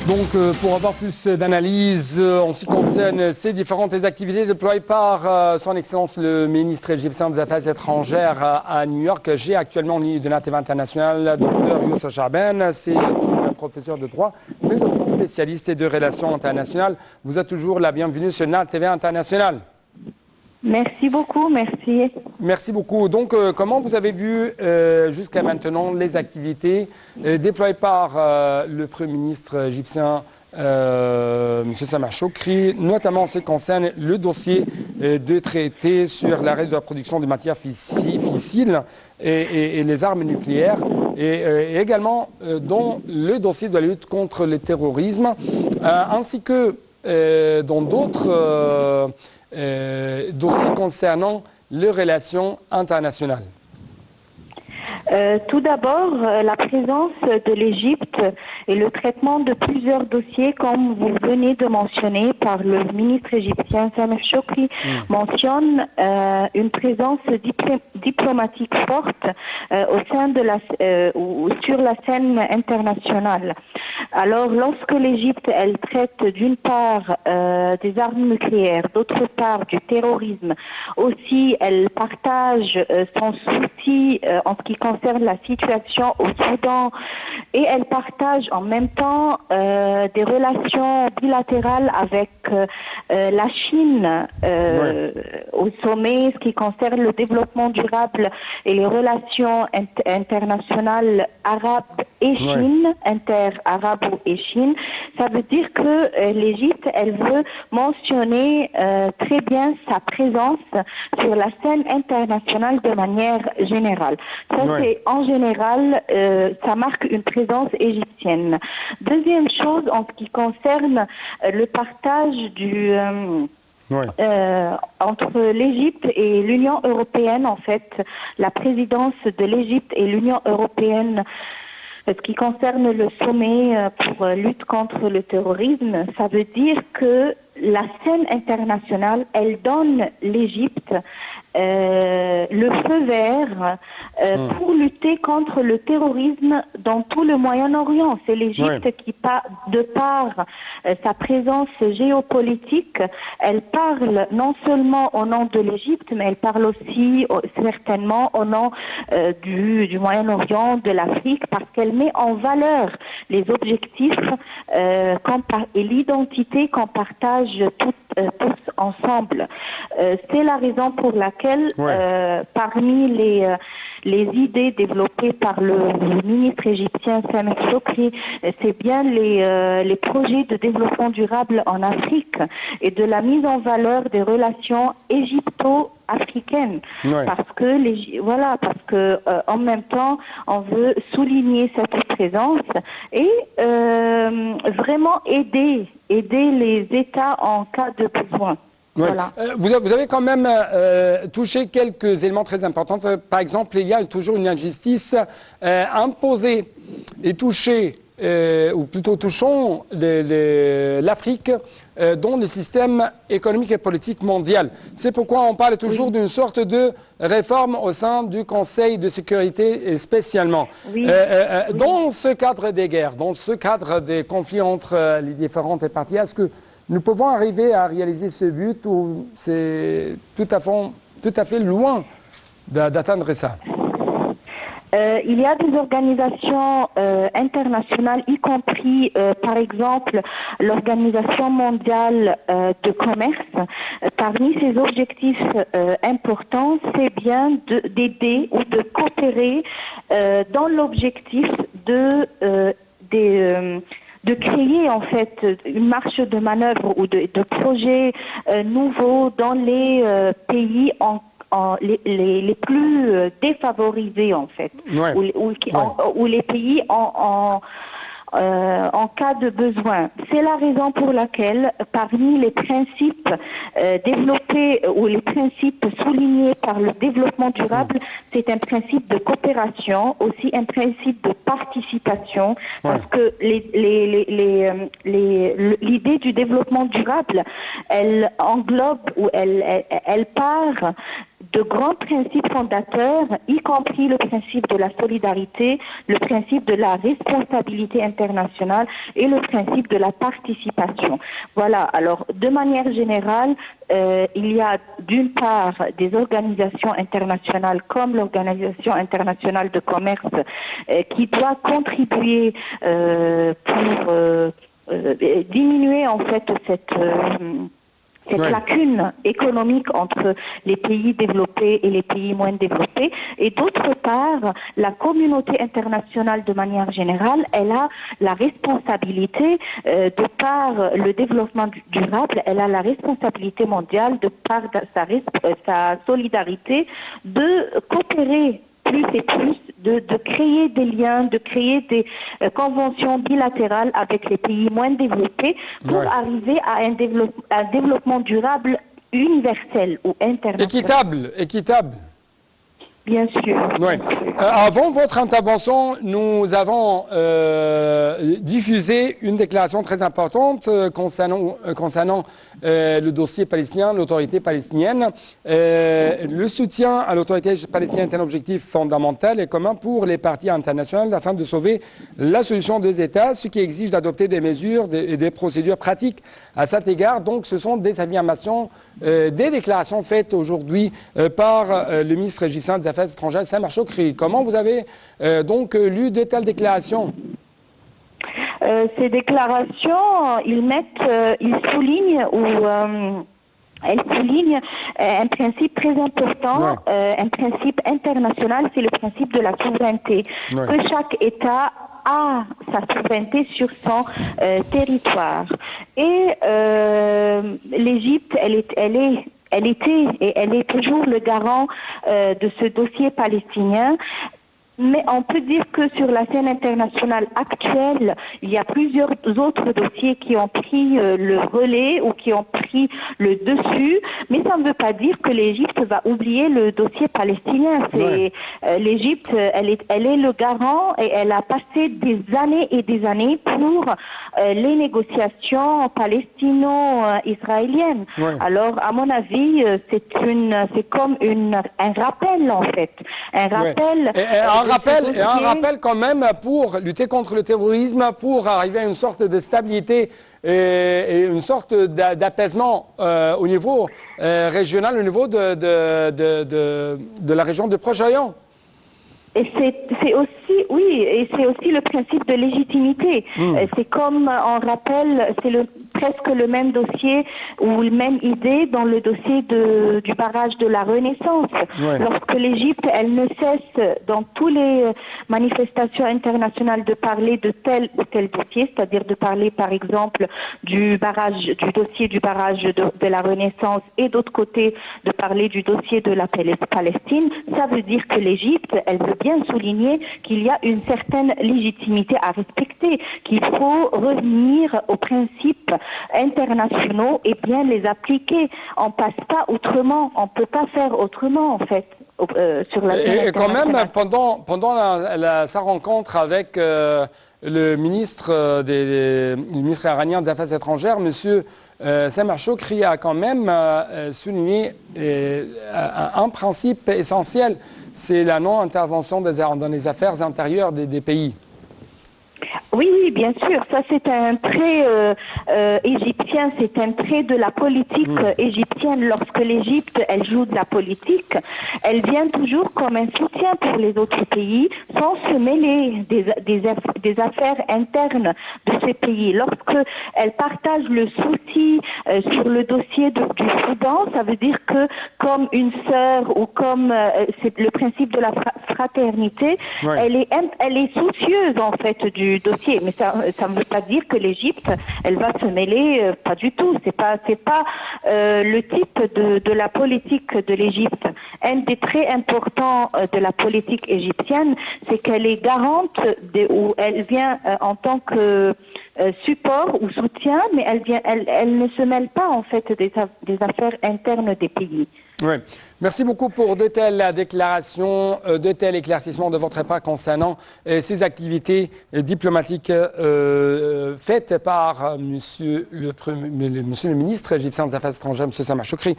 Donc, pour avoir plus d'analyse en ce qui concerne ces différentes activités déployées par son Excellence le ministre égyptien des Affaires étrangères à New York, j'ai actuellement en ligne de la TV internationale Dr Youssef Chaaben. C'est un professeur de droit, mais aussi spécialiste de relations internationales. Vous êtes toujours la bienvenue sur la TV internationale. Merci beaucoup, merci. Merci beaucoup. Donc, comment vous avez vu jusqu'à maintenant les activités déployées par le Premier ministre égyptien, M. Sameh Shoukry, notamment en ce qui concerne le dossier de traité sur l'arrêt de la production de matières fissiles et les armes nucléaires, et également dans le dossier de la lutte contre le terrorisme, ainsi que dans d'autres dossiers concernant les relations internationales. Tout d'abord, la présence de l'Égypte et le traitement de plusieurs dossiers, comme vous venez de mentionner par le ministre égyptien Sameh Shoukry, mentionne une présence diplomatique forte au sein de sur la scène internationale. Alors, lorsque l'Égypte, elle traite d'une part des armes nucléaires, d'autre part du terrorisme, aussi elle partage son souci en ce qui concerne la situation au Soudan, et elle partage en même temps des relations bilatérales avec la Chine au sommet, ce qui concerne le développement durable et les relations internationales arabes et Chine, inter-arabo et Chine. Ça veut dire que l'Égypte, elle veut mentionner très bien sa présence sur la scène internationale de manière générale. Ça, c'est en général, ça marque une présence égyptienne. Deuxième chose, en ce qui concerne le partage entre l'Égypte et l'Union européenne, en fait, la présidence de l'Égypte et l'Union européenne, ce qui concerne le sommet pour lutte contre le terrorisme, ça veut dire que la scène internationale, elle donne l'Égypte le feu vert pour lutter contre le terrorisme dans tout le Moyen-Orient. C'est l'Égypte qui, de par sa présence géopolitique, elle parle non seulement au nom de l'Égypte, mais elle parle aussi certainement au nom du Moyen-Orient, de l'Afrique, parce qu'elle met en valeur les objectifs et l'identité qu'on partage tous ensemble. C'est la raison pour laquelle parmi les idées développées par le ministre égyptien Sameh Shoukry, c'est bien les projets de développement durable en Afrique et de la mise en valeur des relations égypto-africaines. Parce que en même temps, on veut souligner cette présence et vraiment aider les États en cas de besoin. Voilà. Vous avez quand même touché quelques éléments très importants. Par exemple, il y a toujours une injustice imposée et touchée, ou plutôt touchant l'Afrique dans le système économique et politique mondial. C'est pourquoi on parle toujours d'une sorte de réforme au sein du Conseil de sécurité spécialement. Dans ce cadre des guerres, dans ce cadre des conflits entre les différentes parties, est-ce que nous pouvons arriver à réaliser ce but ou c'est tout à fait loin d'atteindre ça? Il y a des organisations internationales, y compris, par exemple, l'Organisation mondiale de commerce. Parmi ses objectifs importants, c'est bien d'aider ou de coopérer dans l'objectif de créer en fait une marge de manœuvre ou de projets nouveaux dans les pays les plus défavorisés en fait, ou les pays en cas de besoin. C'est la raison pour laquelle, parmi les principes développés ou les principes soulignés par le développement durable, c'est un principe de coopération, aussi un principe de participation, parce que l'idée du développement durable, elle englobe ou elle part de grands principes fondateurs, y compris le principe de la solidarité, le principe de la responsabilité internationale et le principe de la participation. Voilà, alors de manière générale, il y a d'une part des organisations internationales comme l'Organisation internationale de commerce qui doit contribuer pour diminuer en fait cette lacune économique entre les pays développés et les pays moins développés. Et d'autre part, la communauté internationale de manière générale, elle a la responsabilité, de par le développement durable, elle a la responsabilité mondiale, de par sa solidarité, de coopérer plus et plus, de créer des liens, de créer des conventions bilatérales avec les pays moins développés pour arriver à un développement durable universel ou international. Équitable. Bien sûr. Ouais. Avant votre intervention, nous avons diffusé une déclaration très importante concernant le dossier palestinien, l'autorité palestinienne. Le soutien à l'autorité palestinienne est un objectif fondamental et commun pour les parties internationales afin de sauver la solution des États, ce qui exige d'adopter des mesures et des procédures pratiques à cet égard. Donc, ce sont des affirmations, des déclarations faites aujourd'hui par le ministre égyptien des Affaires étrangères, Samar Chokri. Comment vous avez donc lu de telles déclarations? Ces déclarations, ils soulignent elles soulignent un principe très important, un principe international, c'est le principe de la souveraineté, que chaque État a sa souveraineté sur son territoire. Et l'Égypte, elle était et elle est toujours le garant de ce dossier palestinien. Mais on peut dire que sur la scène internationale actuelle, il y a plusieurs autres dossiers qui ont pris le relais ou qui ont pris le dessus, mais ça ne veut pas dire que l'Égypte va oublier le dossier palestinien. L'Égypte, elle est le garant et elle a passé des années et des années pour les négociations palestino-israéliennes. Alors, à mon avis, c'est comme un rappel en fait, un rappel. Un rappel quand même pour lutter contre le terrorisme, pour arriver à une sorte de stabilité et une sorte d'apaisement au niveau régional, au niveau de la région du Proche-Orient. Et c'est aussi le principe de légitimité. C'est comme on rappelle, c'est presque le même dossier ou la même idée dans le dossier du barrage de la Renaissance. Lorsque l'Égypte, elle ne cesse dans toutes les manifestations internationales de parler de tel ou tel dossier, c'est-à-dire de parler par exemple du dossier du barrage de la Renaissance et d'autre côté de parler du dossier de la Palestine, ça veut dire que l'Égypte, elle veut bien souligner qu'il y a une certaine légitimité à respecter, qu'il faut revenir aux principes internationaux et bien les appliquer. On passe pas autrement, on peut pas faire autrement en fait. Sur la et quand même, pendant sa rencontre avec le ministre iranien des Affaires étrangères, M. Samar Chokri a quand même souligné un principe essentiel, c'est la non-intervention dans les affaires intérieures des pays. Oui, bien sûr. Ça, c'est un trait égyptien, c'est un trait de la politique égyptienne. Lorsque l'Égypte, elle joue de la politique, elle vient toujours comme un soutien pour les autres pays, sans se mêler des affaires internes de ces pays. Lorsque elle partage le souci sur le dossier du Soudan, ça veut dire que comme une sœur ou comme c'est le principe de la fraternité, elle est soucieuse en fait du dossier. Mais ça ne veut pas dire que l'Égypte, elle va se mêler, pas du tout. C'est pas le type de la politique de l'Égypte. Un des traits importants de la politique égyptienne, c'est qu'elle est garante où elle vient en tant que support ou soutien, mais elle ne se mêle pas en fait des affaires internes des pays. Oui. Merci beaucoup pour de telles déclarations, de tels éclaircissements de votre part concernant ces activités diplomatiques faites par monsieur le ministre égyptien des Affaires étrangères, M. Samar Chokri.